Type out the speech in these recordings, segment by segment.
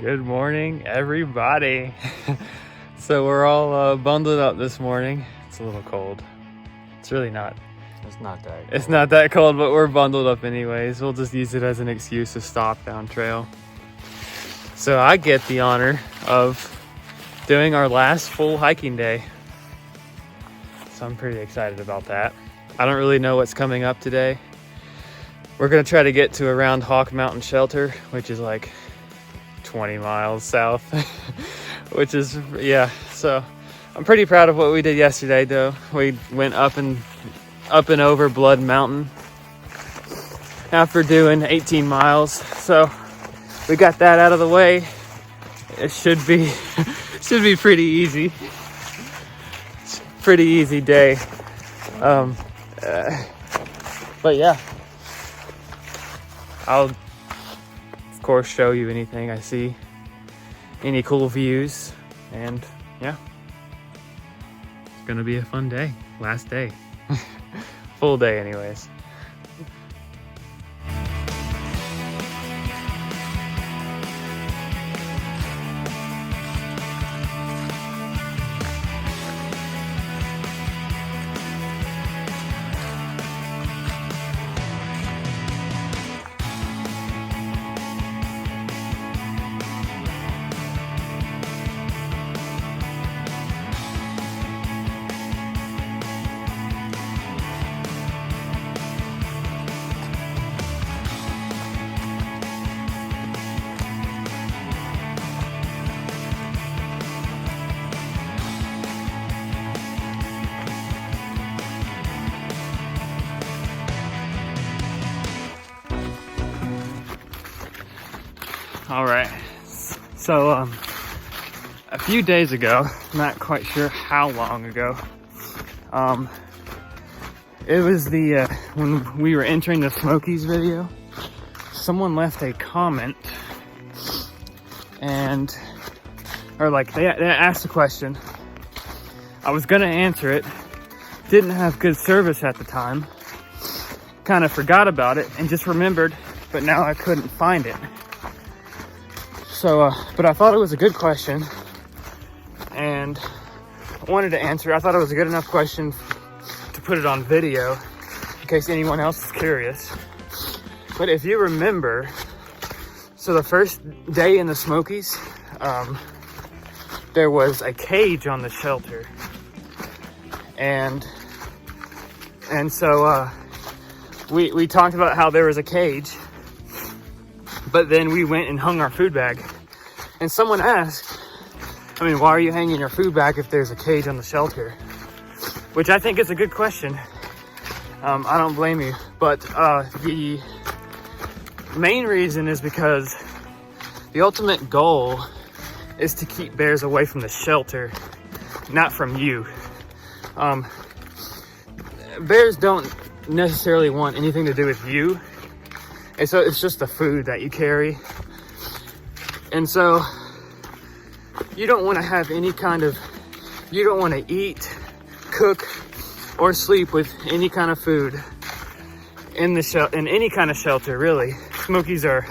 Good morning, everybody. So we're all bundled up this morning. It's a little cold. It's really not. It's not that cold. It's not that cold, but we're bundled up anyways. We'll just use it as an excuse to stop down trail. So I get the honor of doing our last full hiking day. So I'm pretty excited about that. I don't really know what's coming up today. We're gonna try to get to around Hawk Mountain Shelter, which is like 20 miles south, which is, yeah. So I'm pretty proud of what we did yesterday though. We went up and over Blood Mountain after doing 18 miles. So we got that out of the way. It should be pretty easy. It's a pretty easy day. But yeah, I'll of course show you anything I see, any cool views, and yeah, it's gonna be a fun day. Last day. Full day anyways. All right, so a few days ago, not quite sure how long ago, it was the when we were entering the Smokies video, someone left a comment and they asked a question. I was gonna answer it, didn't have good service at the time, kind of forgot about it and just remembered, but now I couldn't find it. So, but I thought it was a good question and I wanted to answer it. I thought it was a good enough question to put it on video in case anyone else is curious. But if you remember, so the first day in the Smokies, there was a cage on the shelter. And so we talked about how there was a cage, but then we went and hung our food bag. And someone asked, why are you hanging your food bag if there's a cage on the shelter? Which I think is a good question. I don't blame you. But the main reason is because the ultimate goal is to keep bears away from the shelter, not from you. Bears don't necessarily want anything to do with you. And so it's just the food that you carry. And so you don't want to have you don't want to eat, cook, or sleep with any kind of food in any kind of shelter, really. Smokies are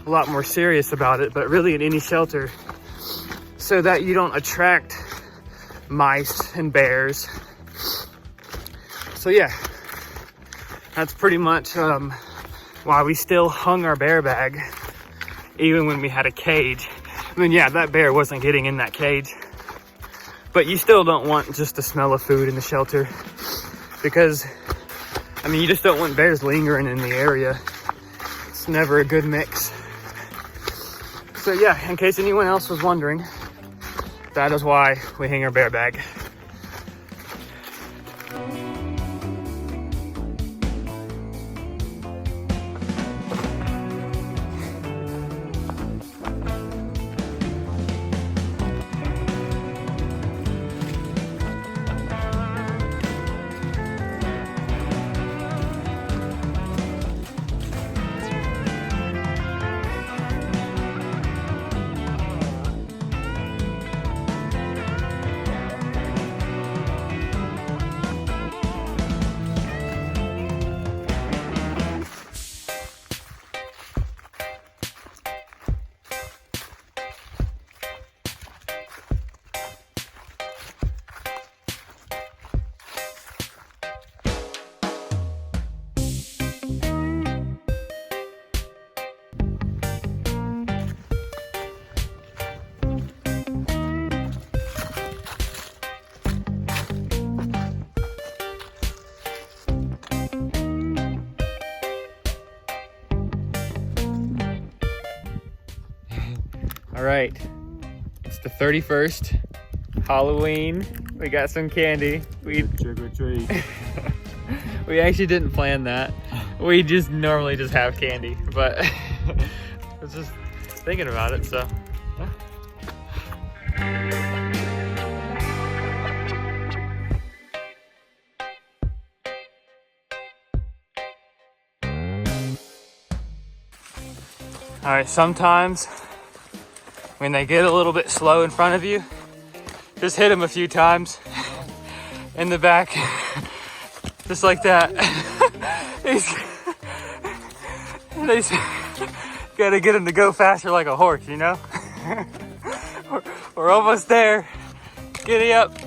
a lot more serious about it, but really in any shelter, so that you don't attract mice and bears. So yeah, that's pretty much why we still hung our bear bag even when we had a cage. Yeah, that bear wasn't getting in that cage, but you still don't want just the smell of food in the shelter, because you just don't want bears lingering in the area. It's never a good mix. So yeah, in case anyone else was wondering, that is why we hang our bear bag. All right, it's the 31st, Halloween. We got some candy. We trick or treat. We actually didn't plan that. We just normally just have candy, but I was just thinking about it, so. All right, sometimes when they get a little bit slow in front of you, just hit them a few times in the back, just like that. They gotta get him to go faster like a horse, you know? We're almost there. Giddy up.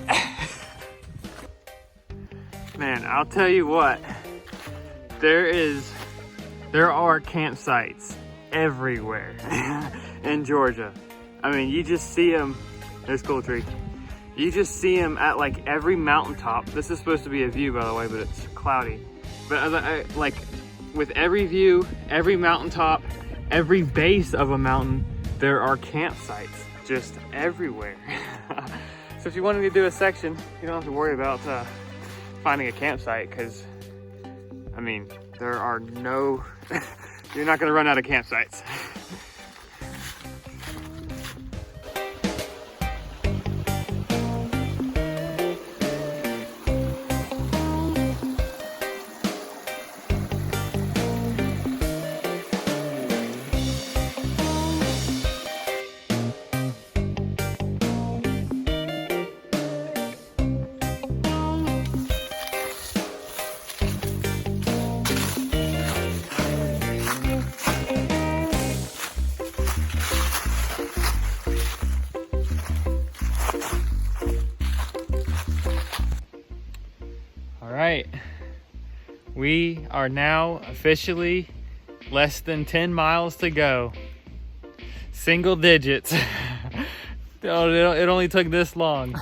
Man, I'll tell you what, there are campsites everywhere in Georgia. I mean, you just see them. There's Cool Tree. You just see them at like every mountaintop. This is supposed to be a view, by the way, but it's cloudy. But like with every view, every mountaintop, every base of a mountain, there are campsites just everywhere. So if you wanted to do a section, you don't have to worry about finding a campsite, because I mean, there are no, you're not gonna run out of campsites. Right, we are now officially less than 10 miles to go. Single digits. It only took this long.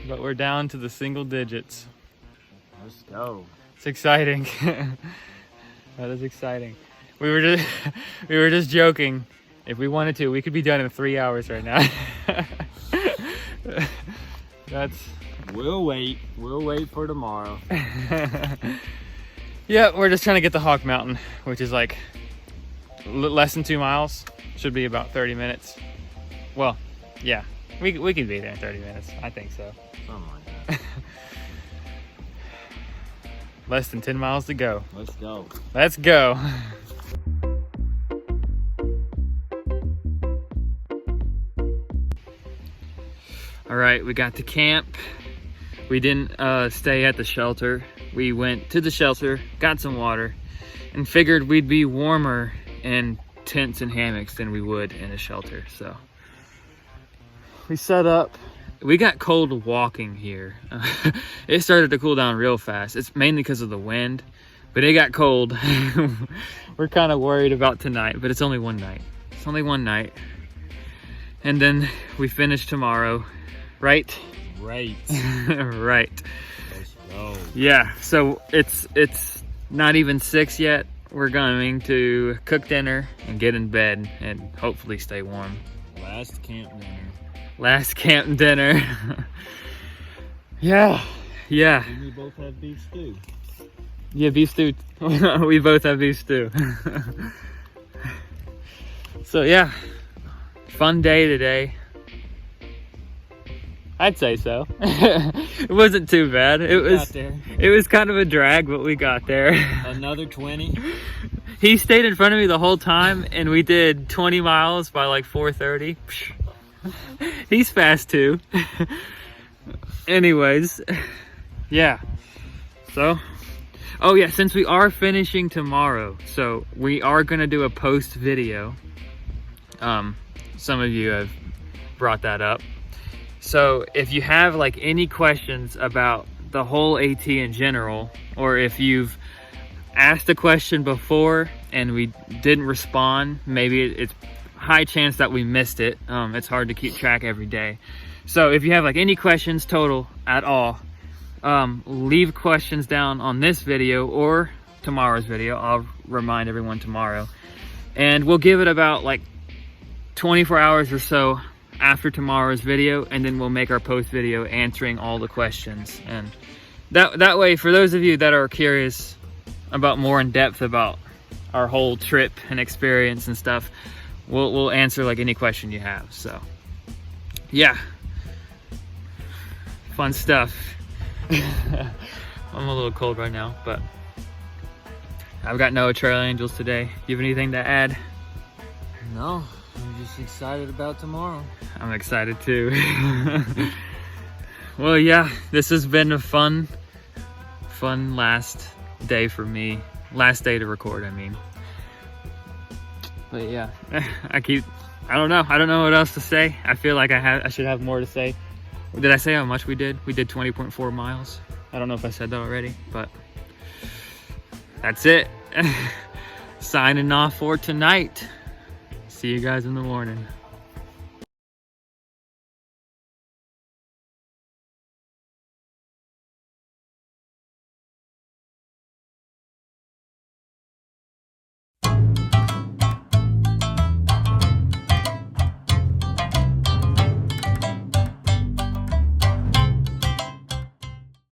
But we're down to the single digits. Let's go. It's exciting. That is exciting. We were just joking. If we wanted to, we could be done in 3 hours right now. We'll wait for tomorrow. Yeah, we're just trying to get to Hawk Mountain, which is like less than 2 miles. Should be about 30 minutes. Well, yeah, we could be there in 30 minutes. I think so. Something like that. Less than 10 miles to go. Let's go. Let's go. All right, we got to camp. We didn't stay at the shelter. We went to the shelter, got some water, and figured we'd be warmer in tents and hammocks than we would in a shelter. So we set up. We got cold walking here. It started to cool down real fast. It's mainly because of the wind, but it got cold. We're kind of worried about tonight, but it's only one night. It's only one night. And then we finish tomorrow, right? Right. Right. Let's go. Yeah, so it's not even 6 yet. We're going to cook dinner and get in bed and hopefully stay warm. Last camp dinner. Last camp dinner. Yeah. And we both have beef stew. Yeah, beef stew. We both have beef stew. So yeah, fun day today. I'd say so. It wasn't too bad. It was kind of a drag, but we got there. Another 20. He stayed in front of me the whole time, and we did 20 miles by like 4:30. He's fast too. Anyways, yeah. So, oh yeah, since we are finishing tomorrow, so we are gonna do a post video. Some of you have brought that up. So if you have like any questions about the whole AT in general, or if you've asked a question before and we didn't respond, maybe it's high chance that we missed it. It's hard to keep track every day. So if you have like any questions total at all, leave questions down on this video or tomorrow's video. I'll remind everyone tomorrow. And we'll give it about like 24 hours or so after tomorrow's video, and then we'll make our post video answering all the questions. And that way, for those of you that are curious about more in depth about our whole trip and experience and stuff, we'll answer like any question you have. So yeah, fun stuff. I'm a little cold right now, but I've got no trail angels today. Do you have anything to add? No, I'm just excited about tomorrow. I'm excited too. Well, yeah, this has been a fun last day for me. Last day to record, I mean. But yeah, I don't know what else to say. I feel like I should have more to say. Did I say how much we did? We did 20.4 miles. I don't know if I said that already, but that's it. Signing off for tonight. See you guys in the morning.